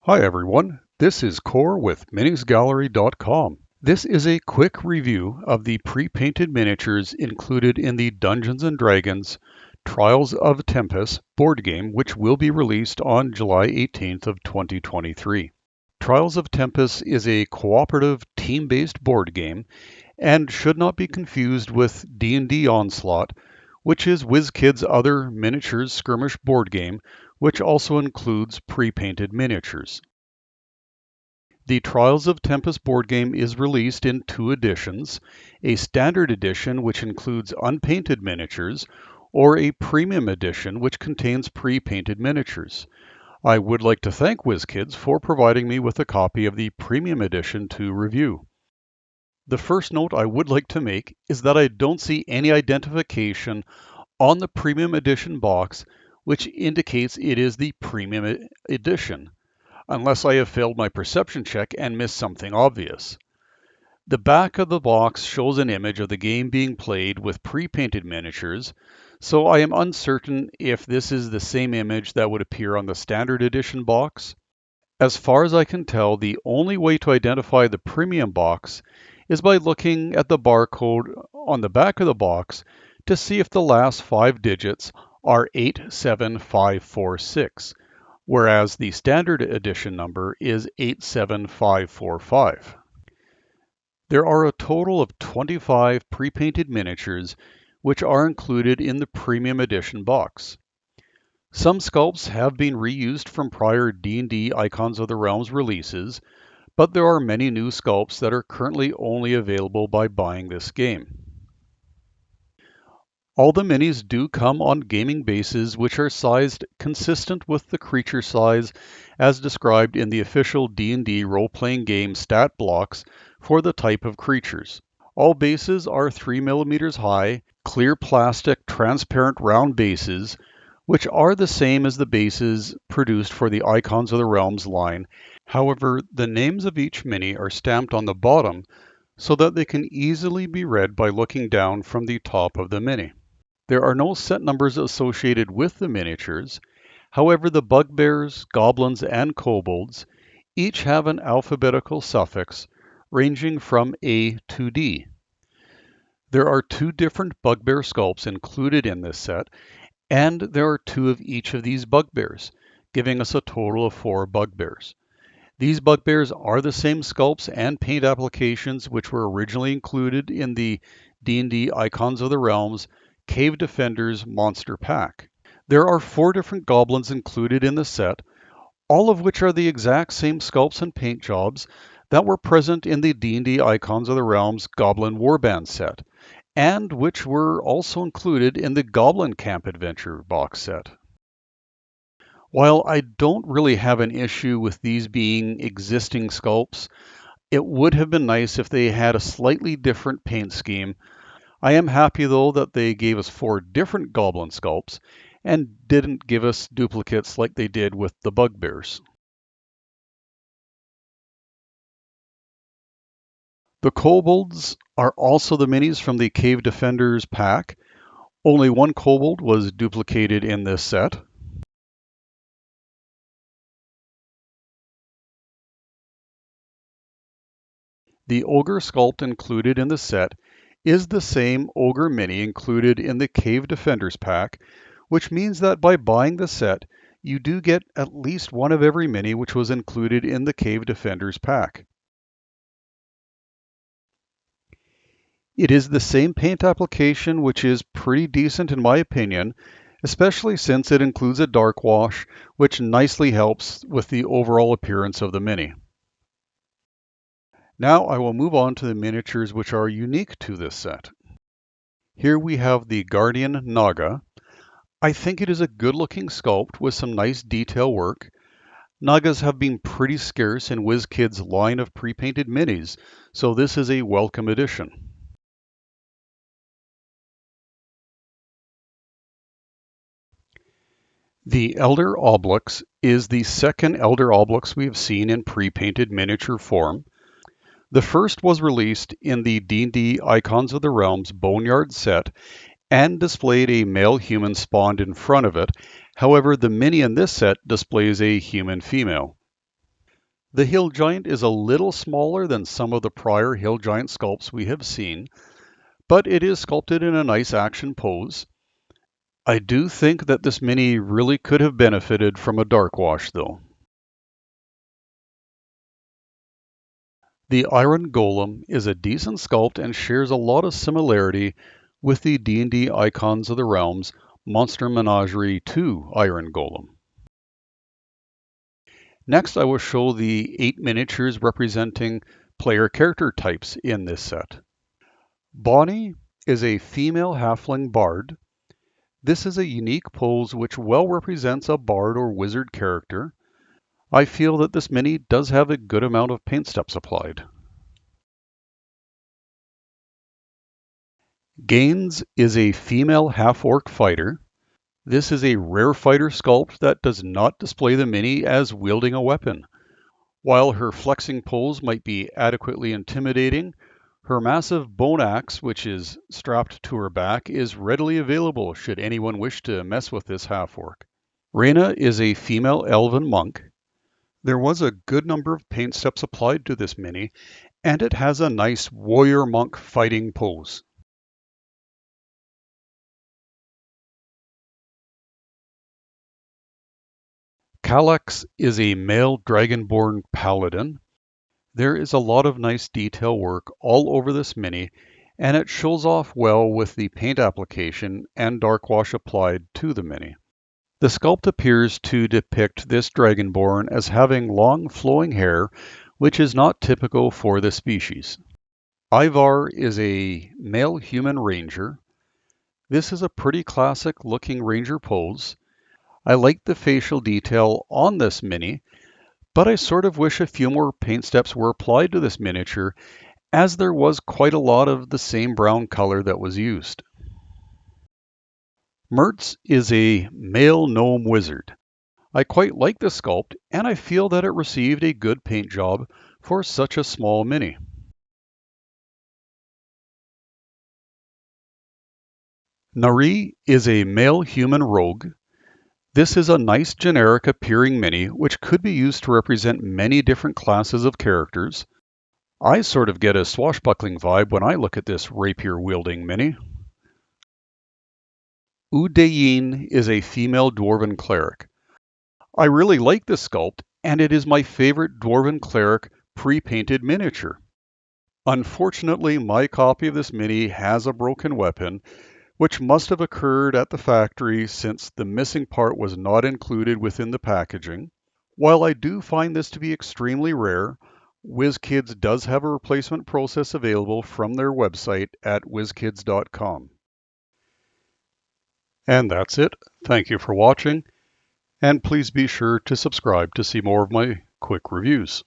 Hi everyone, this is Core with minisgallery.com. This is a quick review of the pre-painted miniatures included in the Dungeons & Dragons Trials of Tempus board game, which will be released on July 18th of 2023. Trials of Tempus is a cooperative team-based board game and should not be confused with D&D Onslaught, which is WizKids' other miniatures skirmish board game, which also includes pre-painted miniatures. The Trials of Tempus board game is released in two editions, a standard edition which includes unpainted miniatures, or a premium edition which contains pre-painted miniatures. I would like to thank WizKids for providing me with a copy of the premium edition to review. The first note I would like to make is that I don't see any identification on the premium edition box which indicates it is the premium edition, unless I have failed my perception check and missed something obvious. The back of the box shows an image of the game being played with pre-painted miniatures, so I am uncertain if this is the same image that would appear on the standard edition box. As far as I can tell, the only way to identify the premium box is by looking at the barcode on the back of the box to see if the last 5 digits are 87546, whereas the standard edition number is 87545. There are a total of 25 pre-painted miniatures which are included in the premium edition box. Some sculpts have been reused from prior D&D Icons of the Realms releases, but there are many new sculpts that are currently only available by buying this game. All the minis do come on gaming bases which are sized consistent with the creature size as described in the official D&D role-playing game stat blocks for the type of creatures. All bases are 3 millimeters high, clear plastic transparent round bases which are the same as the bases produced for the Icons of the Realms line. However, the names of each mini are stamped on the bottom so that they can easily be read by looking down from the top of the mini. There are no set numbers associated with the miniatures. However, the bugbears, goblins, and kobolds each have an alphabetical suffix ranging from A to D. There are 2 different bugbear sculpts included in this set, and there are 2 of each of these bugbears, giving us a total of 4 bugbears. These bugbears are the same sculpts and paint applications which were originally included in the D&D Icons of the Realms Cave Defenders Monster Pack. There are 4 different goblins included in the set, all of which are the exact same sculpts and paint jobs that were present in the D&D Icons of the Realms Goblin Warband set, and which were also included in the Goblin Camp Adventure box set. While I don't really have an issue with these being existing sculpts, it would have been nice if they had a slightly different paint scheme. I am happy though that they gave us 4 different goblin sculpts and didn't give us duplicates like they did with the bugbears. The kobolds are also the minis from the Cave Defenders pack. Only 1 kobold was duplicated in this set. The ogre sculpt included in the set is the same ogre mini included in the Cave Defenders pack, which means that by buying the set, you do get at least one of every mini which was included in the Cave Defenders pack. It is the same paint application, which is pretty decent in my opinion, especially since it includes a dark wash, which nicely helps with the overall appearance of the mini. Now I will move on to the miniatures which are unique to this set. Here we have the Guardian Naga. I think it is a good looking sculpt with some nice detail work. Nagas have been pretty scarce in WizKids' line of pre-painted minis, so this is a welcome addition. The Elder Obelix is the second Elder Obelix we have seen in pre-painted miniature form. The first was released in the D&D Icons of the Realms Boneyard set and displayed a male human spawned in front of it. However, the mini in this set displays a human female. The hill giant is a little smaller than some of the prior hill giant sculpts we have seen, but it is sculpted in a nice action pose. I do think that this mini really could have benefited from a dark wash though. The Iron Golem is a decent sculpt and shares a lot of similarity with the D&D Icons of the Realms Monster Menagerie 2 Iron Golem. Next, I will show the 8 miniatures representing player character types in this set. Bonnie is a female halfling bard. This is a unique pose which well represents a bard or wizard character. I feel that this mini does have a good amount of paint steps applied. Gaines is a female half-orc fighter. This is a rare fighter sculpt that does not display the mini as wielding a weapon. While her flexing pose might be adequately intimidating, her massive bone axe, which is strapped to her back, is readily available should anyone wish to mess with this half-orc. Reyna is a female elven monk. There was a good number of paint steps applied to this mini, and it has a nice warrior monk fighting pose. Kallax is a male dragonborn paladin. There is a lot of nice detail work all over this mini, and it shows off well with the paint application and dark wash applied to the mini. The sculpt appears to depict this dragonborn as having long flowing hair, which is not typical for the species. Ivar is a male human ranger. This is a pretty classic looking ranger pose. I like the facial detail on this mini, but I sort of wish a few more paint steps were applied to this miniature, as there was quite a lot of the same brown color that was used. Mertz is a male gnome wizard. I quite like this sculpt, and I feel that it received a good paint job for such a small mini. Nari is a male human rogue. This is a nice generic appearing mini which could be used to represent many different classes of characters. I sort of get a swashbuckling vibe when I look at this rapier wielding mini. Udayin is a female dwarven cleric. I really like this sculpt, and it is my favorite dwarven cleric pre-painted miniature. Unfortunately, my copy of this mini has a broken weapon, which must have occurred at the factory since the missing part was not included within the packaging. While I do find this to be extremely rare, WizKids does have a replacement process available from their website at wizkids.com. And that's it. Thank you for watching, and please be sure to subscribe to see more of my quick reviews.